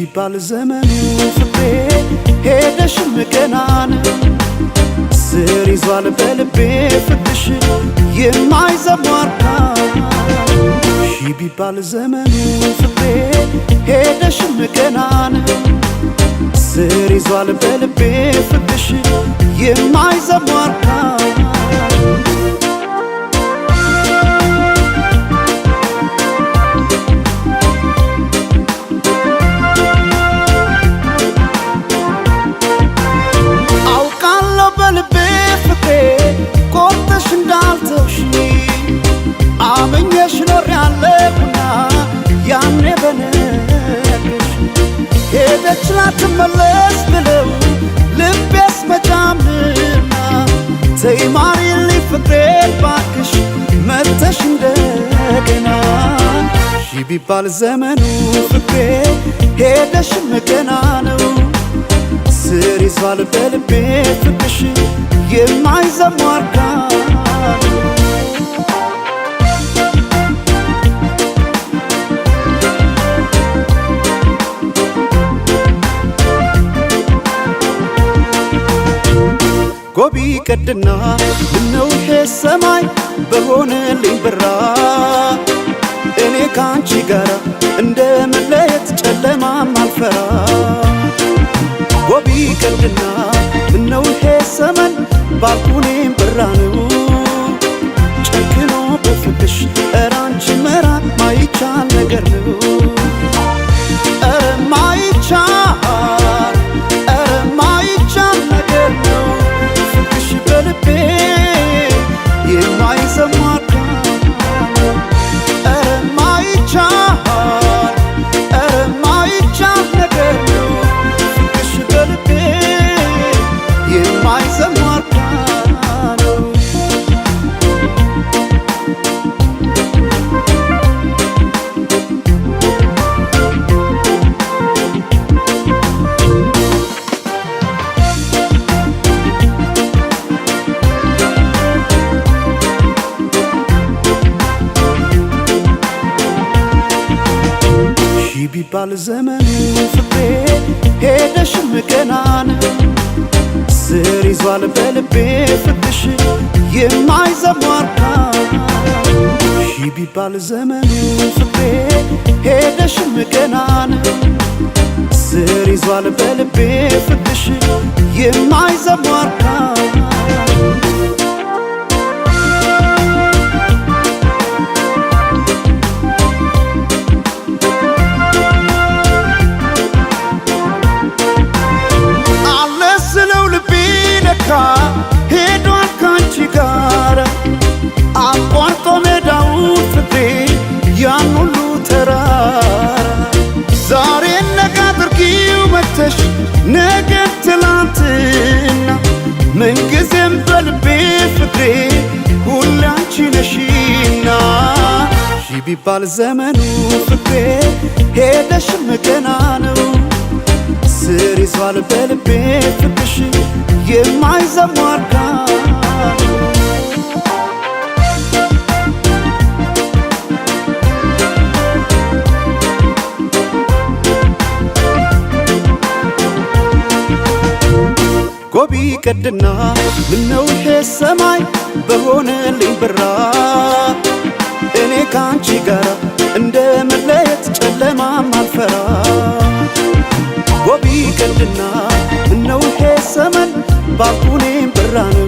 ቢባል ዘመኑ ፍቅሬ ሄደሽም ገናን ስር ይዟል በልቤ ፍቅርሽ የማይዘሟርካ ቢባል ዘመኑ ፍቅሬ ሄደሽም ገናን ስር ይዟል በልቤ ፍቅርሽ የማይዘሟርካ አመኘሽ ኖሬያለሁና ያኔ በነገርሽ ሄደች ላትመለስ ብለው ልቤስ መጫምና ተይ ማሪልኝ ፍቅሬ ባክሽ መተሽ እንደገና ቢባል ዘመኑ ፍቅሬ ሄደሽም ገና ነው ስር ይዟል በልቤ ፍቅርሽ የማይዘሟርካ ጎቢ ቀድና ምነው ይሄ ሰማይ በሆነልኝ ብራ እኔ ካንቺ ጋር እንደ መለየት ጨለማም አልፈራ ጎቢ ቀድና ምነው ይሄ ሰማይ ባልኩኔም ብራ ነው ጨክኖ በፍቅሽ ኧረ አንቺ መራቅ ማይቻል ነገር ነው ኧረ ማይቻል ነገር ነው በልቤ የማይዘሟርካ ኧረ ማይቻል ነገር ነው ፍቅርሽ በልቤ የማይዘሟርካ ነው ቢባል ዘመኑ ፍቅሬ ሄደሽም ገናን ስር ይዟል በልቤ ፍቅርሽ የማይዘሟርካ ቢባል ዘመኑ ፍቅሬ ሄደሽም ገናን ስር ይዟል በልቤ ፍቅርሽ የማይዘሟርካ ሄዷል ካንቺ ጋር አቋርጦ ሜዳውን ፍቅሬ ያን ሁሉ ተራራ ዛሬ ነገ አድርጊው መተሽ ነገ ትላንትና ምንጊዜም በልቤ ፍቅሬ ሁሌ አንቺ ነሽና ቢባል ዘመኑ ፍቅሬ ሄደሽም ገና ነው ስር ይዟል በልቤ ፍቅርሽ የማይዘሟርካ ጎቢ ቀድና ምነው ይሄ ሰማይ በሆነልኝ ብራ እኔ ካንቺ ጋር እንደ መለየት ጨለማም አልፈራ ጎቢ ቀድና ምነው ይሄ ሰማይ ባልኩኔም ብራ ነው